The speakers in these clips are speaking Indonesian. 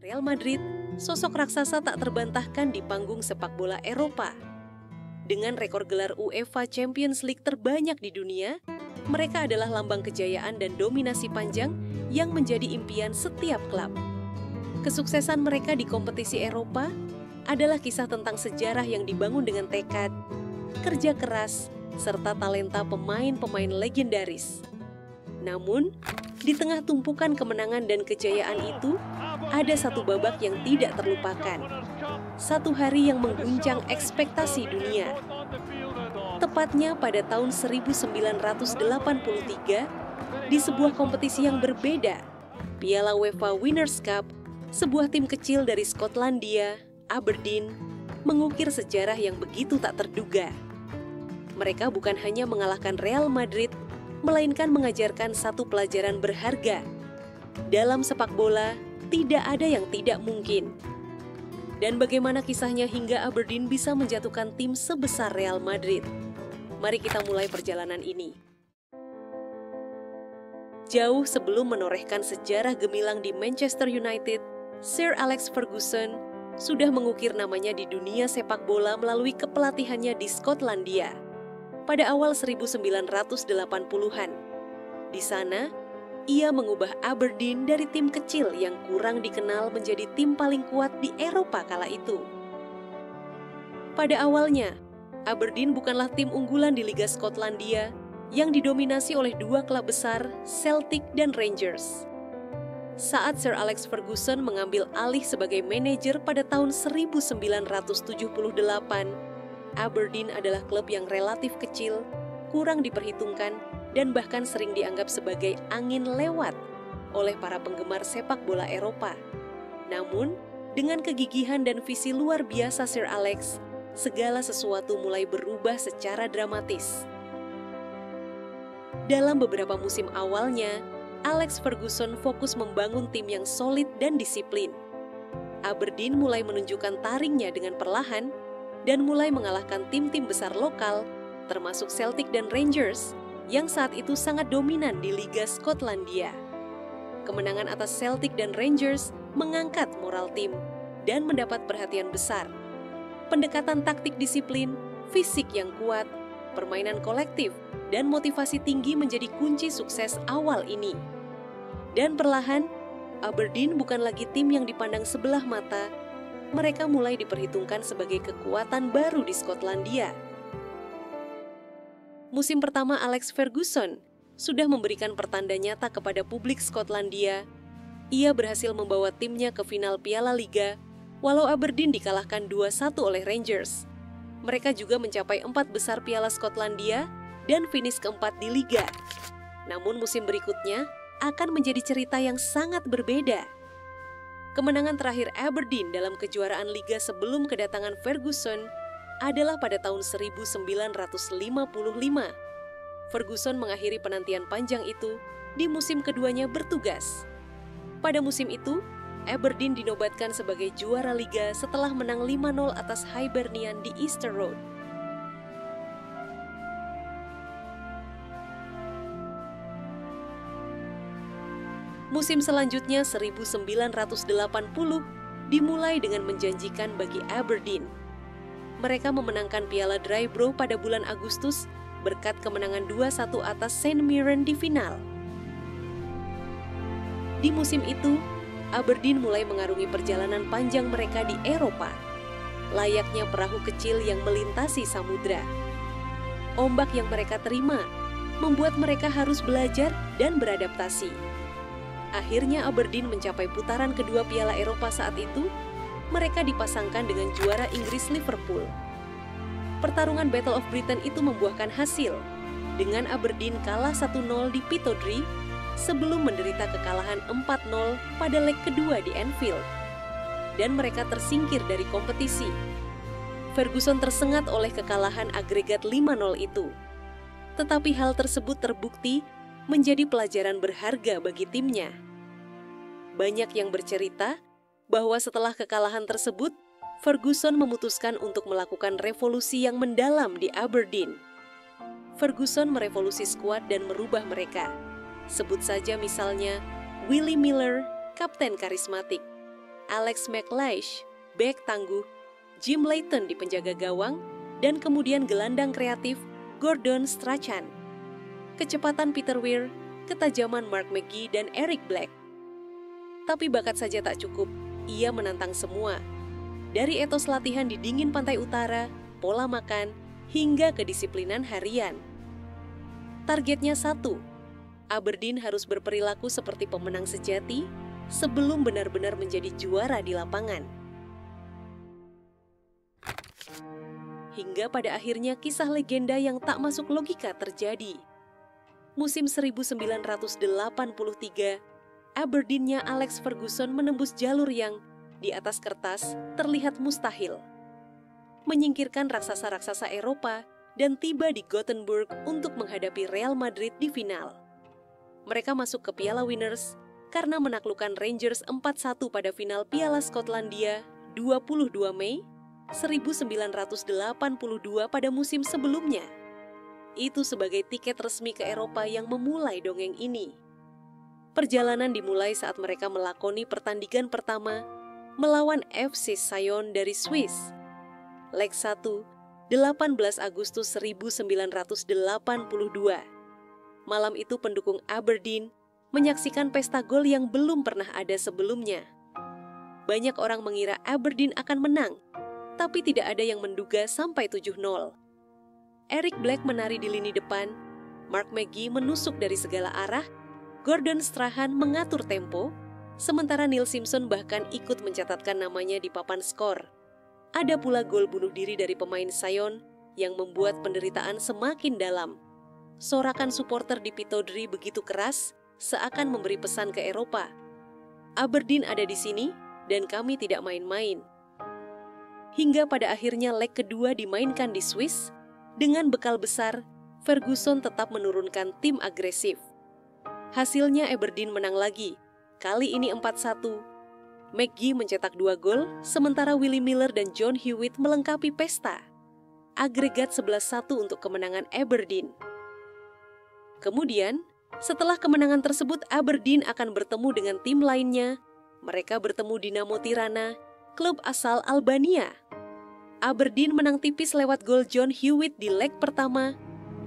Real Madrid, sosok raksasa tak terbantahkan di panggung sepak bola Eropa. Dengan rekor gelar UEFA Champions League terbanyak di dunia, mereka adalah lambang kejayaan dan dominasi panjang yang menjadi impian setiap klub. Kesuksesan mereka di kompetisi Eropa adalah kisah tentang sejarah yang dibangun dengan tekad, kerja keras, serta talenta pemain-pemain legendaris. Namun, di tengah tumpukan kemenangan dan kejayaan itu, ada satu babak yang tidak terlupakan. Satu hari yang mengguncang ekspektasi dunia. Tepatnya pada tahun 1983, di sebuah kompetisi yang berbeda, Piala UEFA Winners' Cup, sebuah tim kecil dari Skotlandia, Aberdeen, mengukir sejarah yang begitu tak terduga. Mereka bukan hanya mengalahkan Real Madrid, melainkan mengajarkan satu pelajaran berharga. Dalam sepak bola, tidak ada yang tidak mungkin. Dan bagaimana kisahnya hingga Aberdeen bisa menjatuhkan tim sebesar Real Madrid? Mari kita mulai perjalanan ini. Jauh sebelum menorehkan sejarah gemilang di Manchester United, Sir Alex Ferguson sudah mengukir namanya di dunia sepak bola melalui kepelatihannya di Skotlandia pada awal 1980-an. Di sana, ia mengubah Aberdeen dari tim kecil yang kurang dikenal menjadi tim paling kuat di Eropa kala itu. Pada awalnya, Aberdeen bukanlah tim unggulan di Liga Skotlandia yang didominasi oleh dua klub besar, Celtic dan Rangers. Saat Sir Alex Ferguson mengambil alih sebagai manajer pada tahun 1978, Aberdeen adalah klub yang relatif kecil, kurang diperhitungkan, dan bahkan sering dianggap sebagai angin lewat oleh para penggemar sepak bola Eropa. Namun, dengan kegigihan dan visi luar biasa Sir Alex, segala sesuatu mulai berubah secara dramatis. Dalam beberapa musim awalnya, Alex Ferguson fokus membangun tim yang solid dan disiplin. Aberdeen mulai menunjukkan taringnya dengan perlahan, dan mulai mengalahkan tim-tim besar lokal, termasuk Celtic dan Rangers, yang saat itu sangat dominan di Liga Skotlandia. Kemenangan atas Celtic dan Rangers mengangkat moral tim dan mendapat perhatian besar. Pendekatan taktik disiplin, fisik yang kuat, permainan kolektif, dan motivasi tinggi menjadi kunci sukses awal ini. Dan perlahan, Aberdeen bukan lagi tim yang dipandang sebelah mata. Mereka mulai diperhitungkan sebagai kekuatan baru di Skotlandia. Musim pertama Alex Ferguson sudah memberikan pertanda nyata kepada publik Skotlandia. Ia berhasil membawa timnya ke final Piala Liga, walau Aberdeen dikalahkan 2-1 oleh Rangers. Mereka juga mencapai 4 besar Piala Skotlandia dan finish keempat di Liga. Namun musim berikutnya akan menjadi cerita yang sangat berbeda. Kemenangan terakhir Aberdeen dalam kejuaraan Liga sebelum kedatangan Ferguson adalah pada tahun 1955. Ferguson mengakhiri penantian panjang itu di musim keduanya bertugas. Pada musim itu, Aberdeen dinobatkan sebagai juara Liga setelah menang 5-0 atas Hibernian di Easter Road. Musim selanjutnya 1980 dimulai dengan menjanjikan bagi Aberdeen. Mereka memenangkan Piala Drybrough pada bulan Agustus berkat kemenangan 2-1 atas St Mirren di final. Di musim itu, Aberdeen mulai mengarungi perjalanan panjang mereka di Eropa, layaknya perahu kecil yang melintasi samudra. Ombak yang mereka terima membuat mereka harus belajar dan beradaptasi. Akhirnya Aberdeen mencapai putaran kedua Piala Eropa saat itu, mereka dipasangkan dengan juara Inggris Liverpool. Pertarungan Battle of Britain itu membuahkan hasil, dengan Aberdeen kalah 1-0 di Pittodrie, sebelum menderita kekalahan 4-0 pada leg kedua di Anfield. Dan mereka tersingkir dari kompetisi. Ferguson tersengat oleh kekalahan agregat 5-0 itu. Tetapi hal tersebut terbukti menjadi pelajaran berharga bagi timnya. Banyak yang bercerita bahwa setelah kekalahan tersebut, Ferguson memutuskan untuk melakukan revolusi yang mendalam di Aberdeen. Ferguson merevolusi skuad dan merubah mereka. Sebut saja misalnya Willie Miller, kapten karismatik, Alex McLeish, bek tangguh, Jim Leighton di penjaga gawang, dan kemudian gelandang kreatif Gordon Strachan. Kecepatan Peter Weir, ketajaman Mark McGee dan Eric Black. Tapi bakat saja tak cukup, ia menantang semua. Dari etos latihan di dingin pantai utara, pola makan, hingga kedisiplinan harian. Targetnya satu, Aberdeen harus berperilaku seperti pemenang sejati sebelum benar-benar menjadi juara di lapangan. Hingga pada akhirnya kisah legenda yang tak masuk logika terjadi. Musim 1983, Aberdeen-nya Alex Ferguson menembus jalur yang, di atas kertas, terlihat mustahil. Menyingkirkan raksasa-raksasa Eropa dan tiba di Gothenburg untuk menghadapi Real Madrid di final. Mereka masuk ke Piala Winners karena menaklukkan Rangers 4-1 pada final Piala Skotlandia 22 Mei 1982 pada musim sebelumnya. Itu sebagai tiket resmi ke Eropa yang memulai dongeng ini. Perjalanan dimulai saat mereka melakoni pertandingan pertama melawan FC Sion dari Swiss. Leg 1, 18 Agustus 1982. Malam itu pendukung Aberdeen menyaksikan pesta gol yang belum pernah ada sebelumnya. Banyak orang mengira Aberdeen akan menang, tapi tidak ada yang menduga sampai 7-0. Eric Black menari di lini depan, Mark McGee menusuk dari segala arah, Gordon Strachan mengatur tempo, sementara Neil Simpson bahkan ikut mencatatkan namanya di papan skor. Ada pula gol bunuh diri dari pemain Sion yang membuat penderitaan semakin dalam. Sorakan supporter di Pittodrie begitu keras, seakan memberi pesan ke Eropa. Aberdeen ada di sini, dan kami tidak main-main. Hingga pada akhirnya leg kedua dimainkan di Swiss, dengan bekal besar, Ferguson tetap menurunkan tim agresif. Hasilnya Aberdeen menang lagi, kali ini 4-1. McGee mencetak 2 gol, sementara Willie Miller dan John Hewitt melengkapi pesta. Agregat 11-1 untuk kemenangan Aberdeen. Kemudian, setelah kemenangan tersebut Aberdeen akan bertemu dengan tim lainnya. Mereka bertemu Dinamo Tirana, klub asal Albania. Aberdeen menang tipis lewat gol John Hewitt di leg pertama,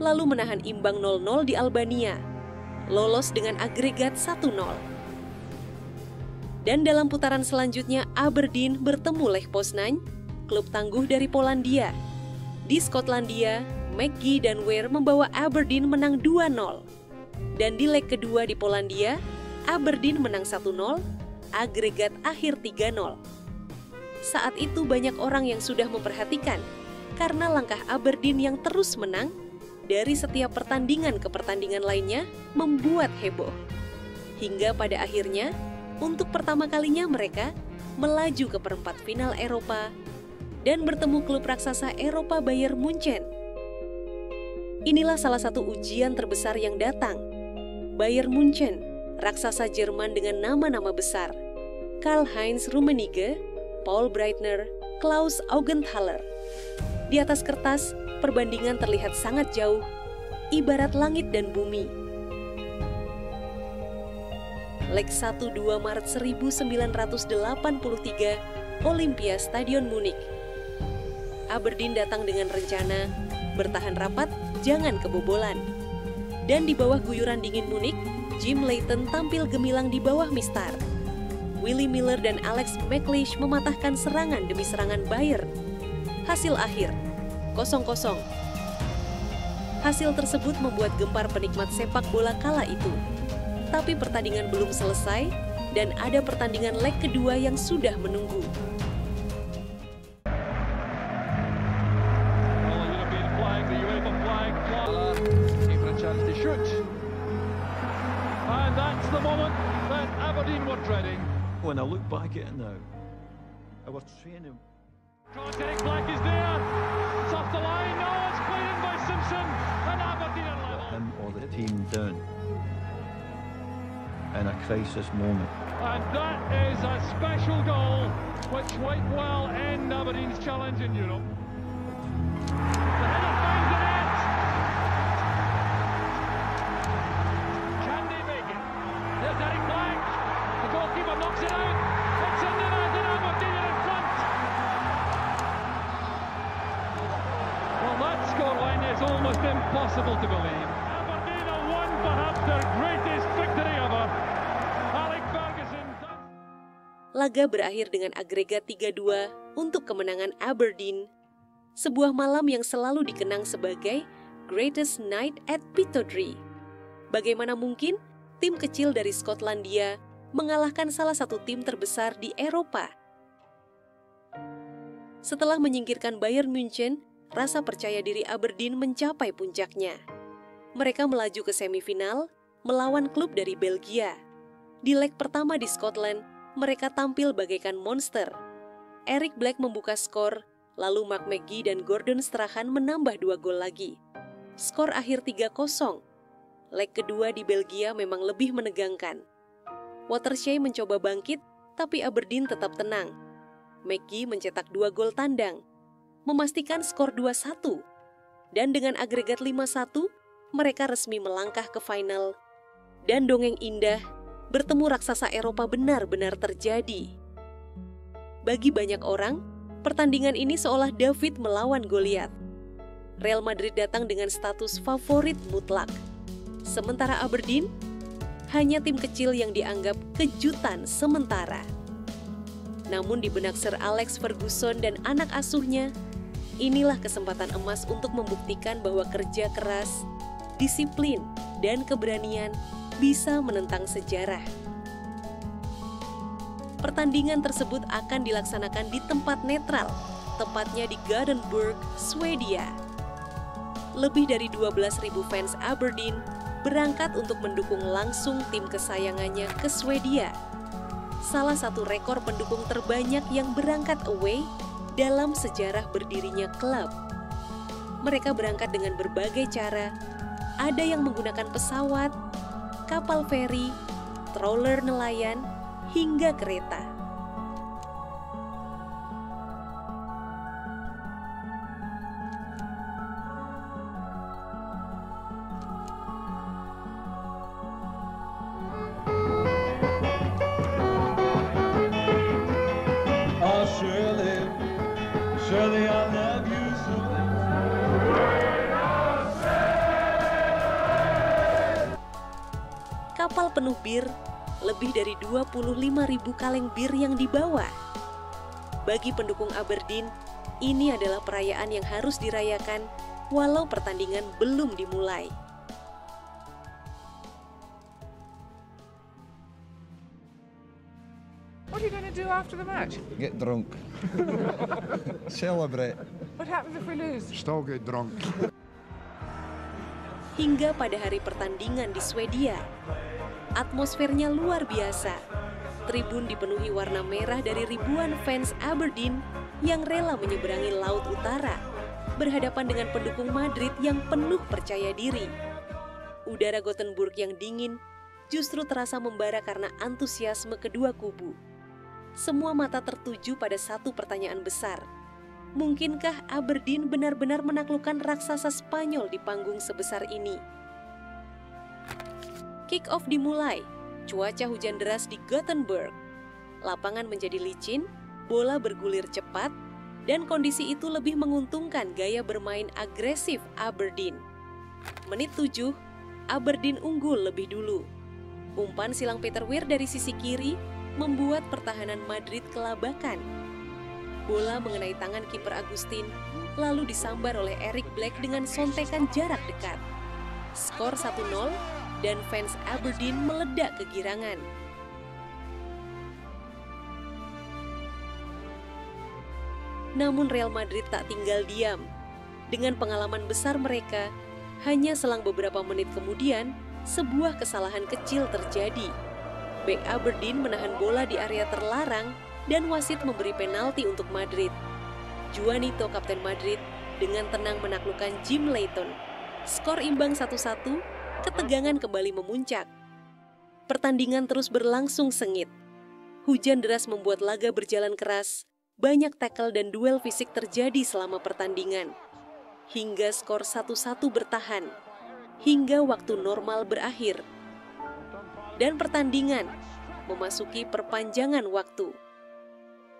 lalu menahan imbang 0-0 di Albania. Lolos dengan agregat 1-0. Dan dalam putaran selanjutnya Aberdeen bertemu Lech Poznań, klub tangguh dari Polandia. Di Skotlandia, McGee dan Weir membawa Aberdeen menang 2-0. Dan di leg kedua di Polandia, Aberdeen menang 1-0, agregat akhir 3-0. Saat itu banyak orang yang sudah memperhatikan karena langkah Aberdeen yang terus menang dari setiap pertandingan ke pertandingan lainnya membuat heboh. Hingga pada akhirnya, untuk pertama kalinya mereka melaju ke perempat final Eropa dan bertemu klub raksasa Eropa Bayern Munchen. Inilah salah satu ujian terbesar yang datang. Bayern Munchen, raksasa Jerman dengan nama-nama besar. Karl-Heinz Rummenigge, Paul Breitner, Klaus Augenthaler. Di atas kertas, perbandingan terlihat sangat jauh, ibarat langit dan bumi. Leg 1-2 Maret 1983, Olympia Stadion Munich. Aberdeen datang dengan rencana, bertahan rapat, jangan kebobolan. Dan di bawah guyuran dingin Munich, Jim Leighton tampil gemilang di bawah mistar. Willie Miller dan Alex McLeish mematahkan serangan demi serangan Bayern. Hasil akhir, 0-0. Hasil tersebut membuat gempar penikmat sepak bola kala itu. Tapi pertandingan belum selesai dan ada pertandingan leg kedua yang sudah menunggu. When I look back at it now, our training. Black is there. It's off the line. No, it's played in by Simpson. And Aberdeen are level. Him or the team down in a crisis moment. And that is a special goal, which might well end Aberdeen's challenge in Europe. The header finds the net. Can they make it? There's Eric Black. The goalkeeper knocks it out. It's in the net. impossible to believe. Aberdeen have won perhaps their greatest victory ever. Alec Ferguson. Laga berakhir dengan agregat 3-2 untuk kemenangan Aberdeen. Sebuah malam yang selalu dikenang sebagai Greatest Night at Pittodrie. Bagaimana mungkin tim kecil dari Skotlandia mengalahkan salah satu tim terbesar di Eropa? Setelah menyingkirkan Bayern München, rasa percaya diri Aberdeen mencapai puncaknya. Mereka melaju ke semifinal melawan klub dari Belgia. Di leg pertama di Scotland, mereka tampil bagaikan monster. Eric Black membuka skor, lalu Mark McGee dan Gordon Strachan menambah 2 gol lagi. Skor akhir 3-0. Leg kedua di Belgia memang lebih menegangkan. Watershea mencoba bangkit, tapi Aberdeen tetap tenang. McGee mencetak 2 gol tandang, memastikan skor 2-1. Dan dengan agregat 5-1, mereka resmi melangkah ke final. Dan dongeng indah, bertemu raksasa Eropa benar-benar terjadi. Bagi banyak orang, pertandingan ini seolah David melawan Goliat. Real Madrid datang dengan status favorit mutlak. Sementara Aberdeen, hanya tim kecil yang dianggap kejutan sementara. Namun di benak Sir Alex Ferguson dan anak asuhnya, inilah kesempatan emas untuk membuktikan bahwa kerja keras, disiplin, dan keberanian bisa menentang sejarah. Pertandingan tersebut akan dilaksanakan di tempat netral, tepatnya di Gothenburg, Swedia. Lebih dari 12.000 fans Aberdeen berangkat untuk mendukung langsung tim kesayangannya ke Swedia. Salah satu rekor pendukung terbanyak yang berangkat away dalam sejarah berdirinya klub. Mereka berangkat dengan berbagai cara. Ada yang menggunakan pesawat, kapal feri, stroller nelayan, hingga kereta. Surely I love you so. Kapal penuh bir, lebih dari 25.000 kaleng bir yang dibawa. Bagi pendukung Aberdeen, ini adalah perayaan yang harus dirayakan walau pertandingan belum dimulai. What are you going to do after the match? Get drunk. Celebrate. What happens if we lose? Still get drunk. Hingga pada hari pertandingan di Swedia, atmosfernya luar biasa. Tribun dipenuhi warna merah dari ribuan fans Aberdeen yang rela menyeberangi Laut Utara, berhadapan dengan pendukung Madrid yang penuh percaya diri. Udara Gothenburg yang dingin justru terasa membara karena antusiasme kedua kubu. Semua mata tertuju pada satu pertanyaan besar. Mungkinkah Aberdeen benar-benar menaklukkan raksasa Spanyol di panggung sebesar ini? Kick-off dimulai, cuaca hujan deras di Gothenburg. Lapangan menjadi licin, bola bergulir cepat, dan kondisi itu lebih menguntungkan gaya bermain agresif Aberdeen. Menit 7, Aberdeen unggul lebih dulu. Umpan silang Peter Weir dari sisi kiri membuat pertahanan Madrid kelabakan. Bola mengenai tangan kiper Agustin, lalu disambar oleh Eric Black dengan sontekan jarak dekat. Skor 1-0 dan fans Aberdeen meledak kegirangan. Namun Real Madrid tak tinggal diam. Dengan pengalaman besar mereka, hanya selang beberapa menit kemudian, sebuah kesalahan kecil terjadi. Bek Aberdeen menahan bola di area terlarang dan wasit memberi penalti untuk Madrid. Juanito, kapten Madrid, dengan tenang menaklukkan Jim Leighton. Skor imbang 1-1, ketegangan kembali memuncak. Pertandingan terus berlangsung sengit. Hujan deras membuat laga berjalan keras, banyak tackle dan duel fisik terjadi selama pertandingan. Hingga skor 1-1 bertahan, hingga waktu normal berakhir. Dan pertandingan memasuki perpanjangan waktu.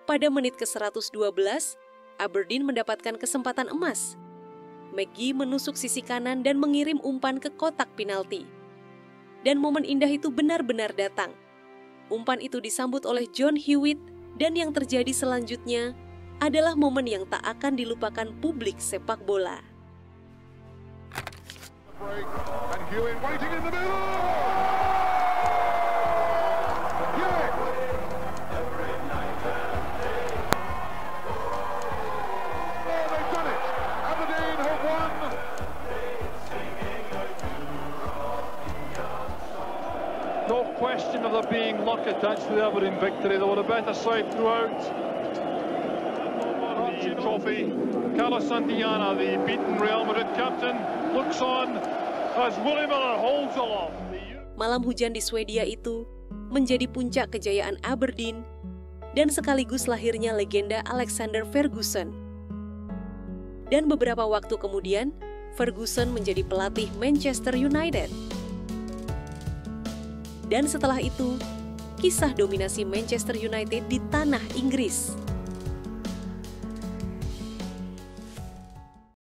Pada menit ke-112, Aberdeen mendapatkan kesempatan emas. McGee menusuk sisi kanan dan mengirim umpan ke kotak penalti. Dan momen indah itu benar-benar datang. Umpan itu disambut oleh John Hewitt dan yang terjadi selanjutnya adalah momen yang tak akan dilupakan publik sepak bola. And Hewitt waiting in the middle! Hewitt! Oh, they've done it! Aberdeen have won! No question of there being luck attached to the Aberdeen victory. They were a better side throughout. The trophy. Carlos Santillana, the beaten Real Madrid captain, looks on as Willie Miller holds aloft. Malam hujan di Swedia itu menjadi puncak kejayaan Aberdeen dan sekaligus lahirnya legenda Alexander Ferguson. Dan beberapa waktu kemudian, Ferguson menjadi pelatih Manchester United. Dan setelah itu, kisah dominasi Manchester United di tanah Inggris